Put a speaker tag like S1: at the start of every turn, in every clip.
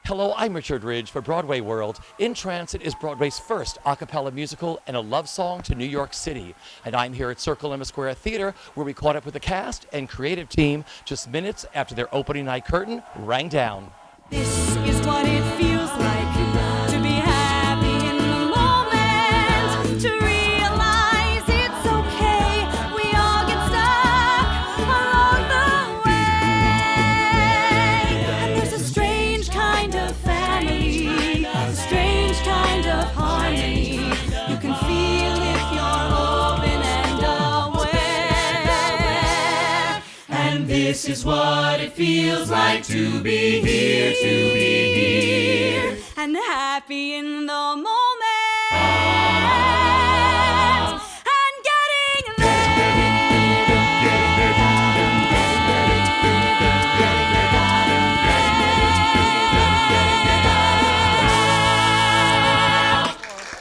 S1: Hello, I'm Richard Ridge for Broadway World. In Transit is Broadway's first a cappella musical and a love song to New York City. And I'm here at Circle M Square Theater, where we caught up with the cast and creative team just minutes after their opening night curtain rang down.
S2: This is what it feels like to be happy in the moment, to realize it's okay. We all get stuck along the way. And there's a strange kind of family, a strange kind of harmony. You can feel if you're open and aware. And this is what it feels like to be here, and happy in the moment, and getting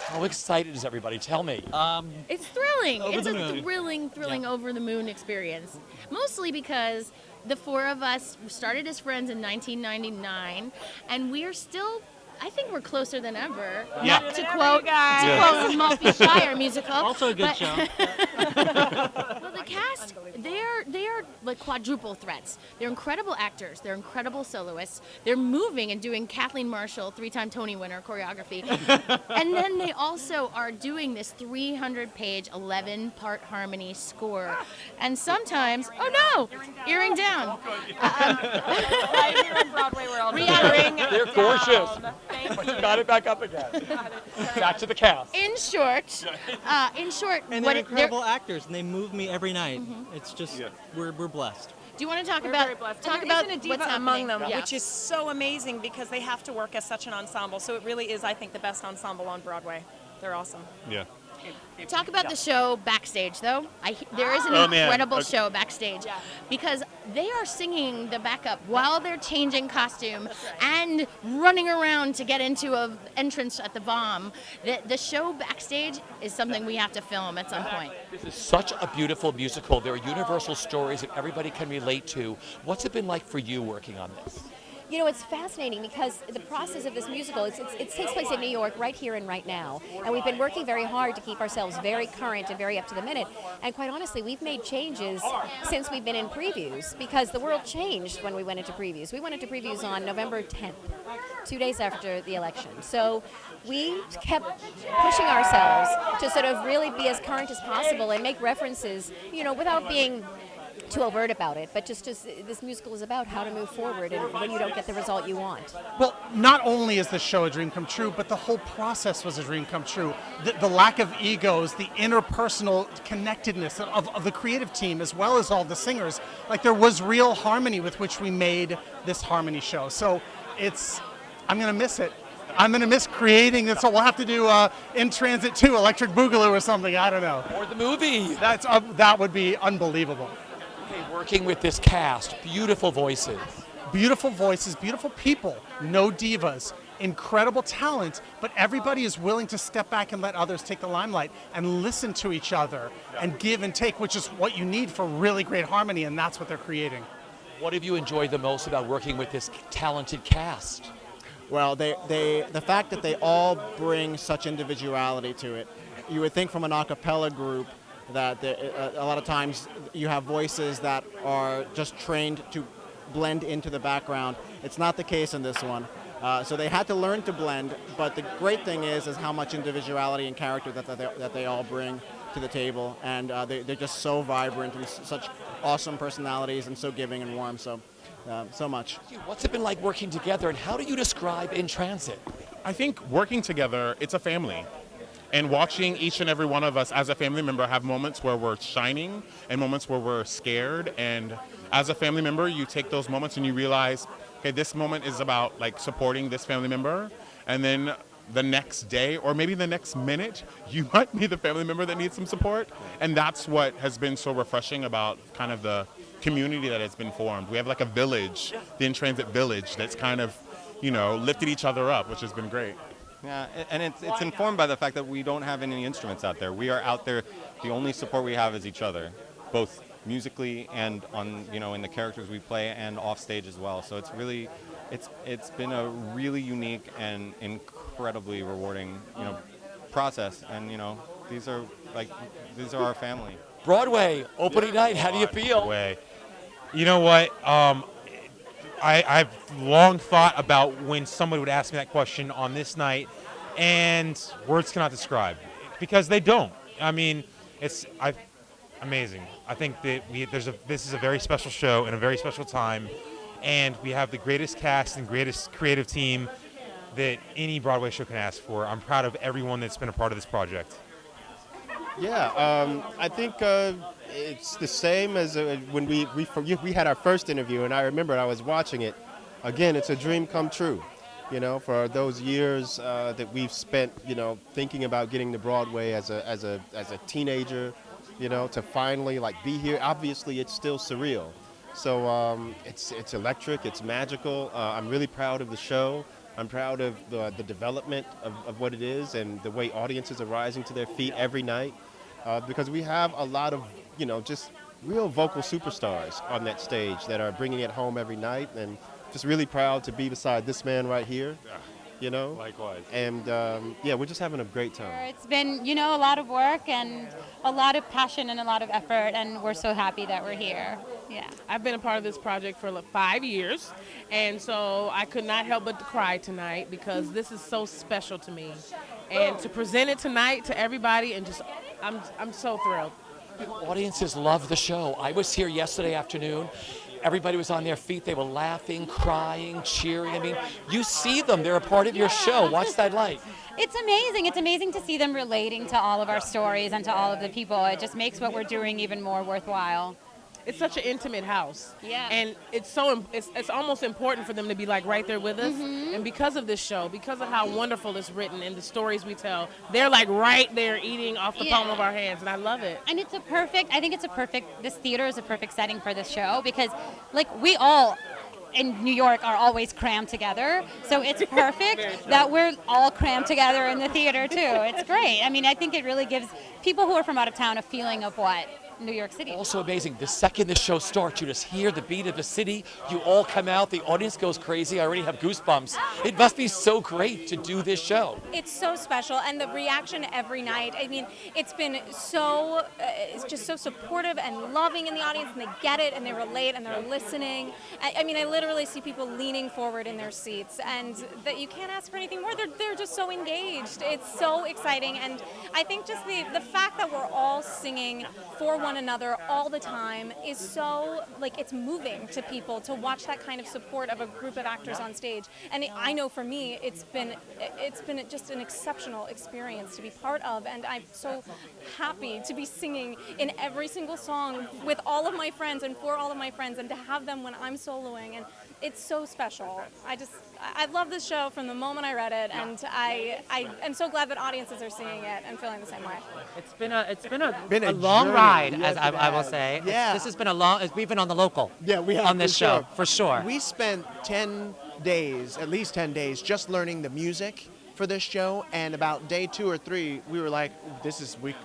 S1: How excited is everybody? Tell me.
S3: It's thrilling. It's a
S4: moon.
S3: thrilling over the moon experience. Mostly because the four of us started as friends in 1999, and we're still, I think we're closer than ever.
S4: Yeah.
S3: Not to quote a Maltby Shire musical.
S4: Also a good show.
S3: Well, the cast, they are like quadruple threats. They're incredible actors. They're incredible soloists. They're moving and doing Kathleen Marshall, 3-time Tony winner, choreography. And then they also are doing this 300-page, 11-part harmony score. And sometimes, oh no, earring down.
S5: Right here in BroadwayWorld.
S1: They're gorgeous. But you got it back up again. Back to the cast.
S3: In short,
S4: And
S3: what
S4: they're incredible actors, and they move me every night. It's just, we're blessed.
S3: do you want to talk
S5: We're
S3: about
S5: very blessed.
S3: talk
S5: And
S3: about
S5: there isn't a
S3: what's
S5: diva
S3: happening?
S5: among them,
S3: Yeah.
S5: which is so amazing because they have to work as such an ensemble. So it really is, I think, the best ensemble on Broadway. They're awesome.
S6: Yeah.
S3: Talk about the show backstage, though. There is an
S6: Oh, man.
S3: incredible
S6: Okay.
S3: show backstage because they are singing the backup while they're changing costume and running around to get into an entrance at the bomb. The show backstage is something we have to film at some point.
S1: This is such a beautiful musical. There are universal stories that everybody can relate to. What's it been like for you working on this?
S7: You know, it's fascinating because the process of this musical, it takes place in New York right here and right now. And we've been working very hard to keep ourselves very current and very up to the minute. And quite honestly, we've made changes since we've been in previews because the world changed when we went into previews. We went into previews on November 10th, 2 days after the election. So we kept pushing ourselves to sort of really be as current as possible and make references, you know, without being too overt about it, but just this musical is about how to move forward and when you don't get the result you want.
S8: Well, not only is the show a dream come true, but the whole process was a dream come true. The lack of egos, the interpersonal connectedness of the creative team as well as all the singers. Like there was real harmony with which we made this harmony show. So I'm going to miss it. I'm going to miss creating this. So we'll have to do In Transit 2, Electric Boogaloo or something. I don't know.
S1: Or the movie.
S8: That would be unbelievable.
S1: Okay, working with this cast, beautiful voices.
S8: Beautiful voices, beautiful people, no divas, incredible talent, but everybody is willing to step back and let others take the limelight and listen to each other and give and take, which is what you need for really great harmony, and that's what they're creating.
S1: What have you enjoyed the most about working with this talented cast?
S9: Well, the fact that they all bring such individuality to it. You would think from an a cappella group that a lot of times you have voices that are just trained to blend into the background. It's not the case in this one. So they had to learn to blend, but the great thing is how much individuality and character that they all bring to the table, and they're just so vibrant and such awesome personalities and so giving and warm. So much.
S1: What's it been like working together, and how do you describe In Transit?
S6: I think working together, it's a family. And watching each and every one of us as a family member have moments where we're shining and moments where we're scared. And as a family member, you take those moments and you realize, okay, this moment is about like supporting this family member. And then the next day or maybe the next minute, you might be the family member that needs some support. And that's what has been so refreshing about kind of the community that has been formed. We have like a village, the In Transit village, that's kind of, lifted each other up, which has been great.
S10: Yeah, and it's informed by the fact that we don't have any instruments out there. We are out there. The only support we have is each other, both musically and on in the characters we play and off stage as well. So it's it's been a really unique and incredibly rewarding, process. And these are our family.
S1: Broadway, opening night, how do you feel?
S11: Broadway. You know what? I've long thought about when somebody would ask me that question on this night, and words cannot describe, because they don't. I mean, it's amazing. I think that this is a very special show and a very special time, and we have the greatest cast and greatest creative team that any Broadway show can ask for. I'm proud of everyone that's been a part of this project.
S12: Yeah, I think it's the same as when we had our first interview, and I remember I was watching it. Again, it's a dream come true, for those years that we've spent, thinking about getting to Broadway as a teenager, to finally be here. Obviously, it's still surreal. So it's electric, it's magical. I'm really proud of the show. I'm proud of the development of what it is and the way audiences are rising to their feet every night, because we have a lot of, just real vocal superstars on that stage that are bringing it home every night, and just really proud to be beside this man right here,
S11: Likewise.
S12: And we're just having a great time.
S13: It's been, a lot of work and a lot of passion and a lot of effort, and we're so happy that we're here. Yeah.
S14: I've been a part of this project for 5 years, and so I could not help but to cry tonight because this is so special to me. And to present it tonight to everybody, and I'm so thrilled.
S1: Audiences love the show. I was here yesterday afternoon. Everybody was on their feet. They were laughing, crying, cheering. I mean, you see them. They're a part of your show. What's that like?
S13: It's amazing. It's amazing to see them relating to all of our stories and to all of the people. It just makes what we're doing even more worthwhile.
S14: It's such an intimate house.
S13: Yeah.
S14: And it's almost important for them to be right there with us.
S13: Mm-hmm.
S14: And because of this show, because of how wonderful it's written and the stories we tell, they're right there eating off the palm of our hands, and I love it.
S13: And this theater is a perfect setting for this show because we all in New York are always crammed together. So it's perfect that we're all crammed together in the theater too. It's great. I mean, I think it really gives people who are from out of town a feeling of what New York City.
S1: Also amazing, the second the show starts, you just hear the beat of the city, you all come out, the audience goes crazy. I already have goosebumps. It must be so great to do this show.
S15: It's so special, and the reaction every night, I mean, it's been so, it's just so supportive and loving in the audience, and they get it, and they relate, and they're listening. I mean, I literally see people leaning forward in their seats, and that you can't ask for anything more. They're just so engaged. It's so exciting, and I think just the fact that we're all singing for one another all the time is so, it's moving to people to watch that kind of support of a group of actors on stage. And I know for me, it's been just an exceptional experience to be part of, and I'm so happy to be singing in every single song with all of my friends and for all of my friends, and to have them when I'm soloing, and it's so special. I love this show from the moment I read it, and I am so glad that audiences are seeing it and feeling the same way.
S16: It's been a long
S12: journey.
S16: ride,
S12: Yes,
S16: as I will say.
S12: Yeah.
S16: This has been we've been on the local.
S12: Yeah, we have
S16: on this
S12: for
S16: show
S12: sure.
S16: for sure.
S17: We spent 10 days, at least 10 days, just learning the music for this show, and about day 2 or 3, we were like,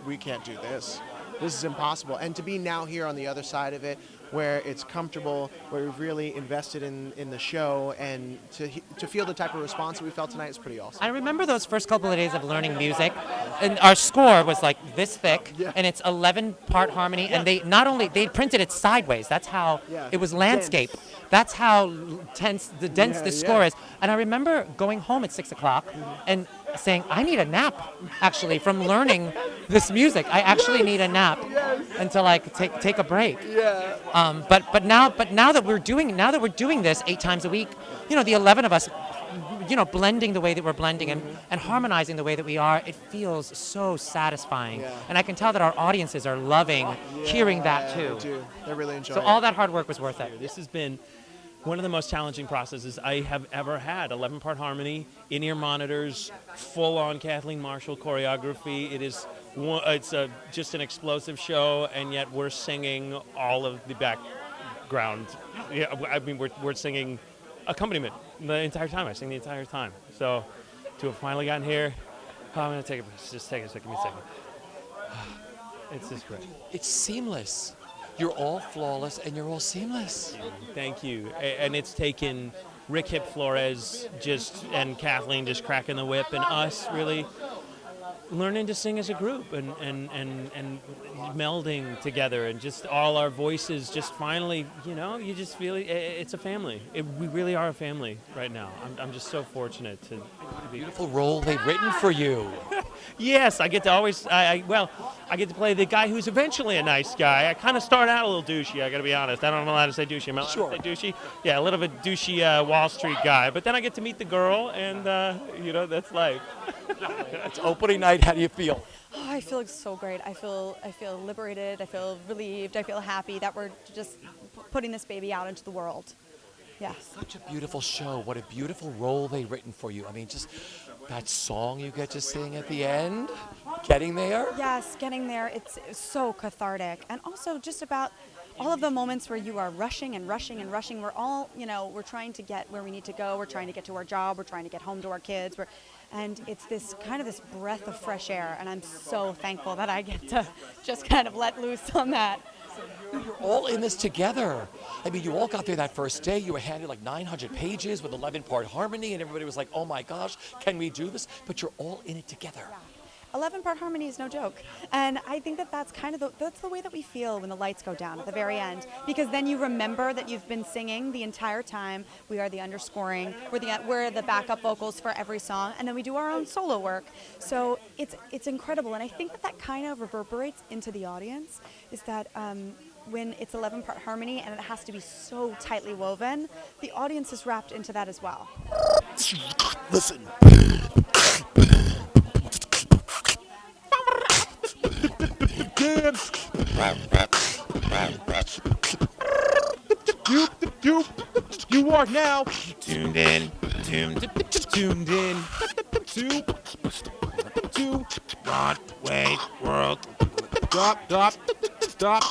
S17: we can't do this. This is impossible. And to be now here on the other side of it, where it's comfortable, where we've really invested in the show, and to feel the type of response that we felt tonight is pretty awesome.
S16: I remember those first couple of days of learning music, and our score was this thick, and it's 11-part harmony, and they printed it sideways. That's how it was landscape. That's how dense the score is. And I remember going home at 6 o'clock and saying, I need a nap, actually, from learning this music. I actually need a nap until I could take a break.
S17: Yeah.
S16: But now that we're doing this 8 times a week, the 11 of us, blending the way that we're blending and harmonizing the way that we are, it feels so satisfying.
S17: Yeah.
S16: And I can tell that our audiences are loving hearing that too.
S17: They do. They're really enjoying
S16: So
S17: it.
S16: all that hard work was worth it.
S18: This has been one of the most challenging processes I have ever had. 11-part harmony, in-ear monitors, full-on Kathleen Marshall choreography. It's just an explosive show, and yet we're singing all of the background. Yeah, I mean, we're singing accompaniment the entire time. I sing the entire time. So to have finally gotten here, I'm going to take a second. Give me a second. It's just great.
S1: It's seamless. You're all flawless and you're all seamless.
S18: Thank you. And it's taken Rick Hip Flores and Kathleen just cracking the whip, and us really learning to sing as a group and melding together, and just all our voices just finally, you just feel it's a family. We really are a family right now. I'm just so fortunate to be.
S1: Beautiful role they've written for you.
S18: Yes, I get to always, I get to play the guy who's eventually a nice guy. I kind of start out a little douchey, I got to be honest. I don't know how to say douchey. Am I allowed to say douchey? Yeah, a little bit douchey Wall Street guy. But then I get to meet the girl, and, that's life.
S1: It's opening night. How do you feel?
S19: Oh, I feel so great. I feel liberated. I feel relieved. I feel happy that we're just putting this baby out into the world. Yeah.
S1: Such a beautiful show. What a beautiful role they've written for you. I mean, just that song you get to sing at the end, getting there.
S19: Yes, getting there. It's so cathartic. And also just about all of the moments where you are rushing and rushing and rushing. We're all, we're trying to get where we need to go. We're trying to get to our job. We're trying to get home to our kids. And it's this breath of fresh air. And I'm so thankful that I get to just kind of let loose on that.
S1: You're all in this together. I mean, you all got there that first day. You were handed like 900 pages with 11-part harmony, and everybody was like, oh my gosh, can we do this? But you're all in it together.
S19: 11-part harmony is no joke. And I think that's kind of that's the way that we feel when the lights go down at the very end. Because then you remember that you've been singing the entire time. We are the underscoring. We're the backup vocals for every song. And then we do our own solo work. So it's incredible. And I think that kind of reverberates into the audience, is that when it's 11-part harmony and it has to be so tightly woven, the audience is wrapped into that as well.
S1: Listen.
S11: You are now
S16: tuned in to Broadway World.
S11: Stop.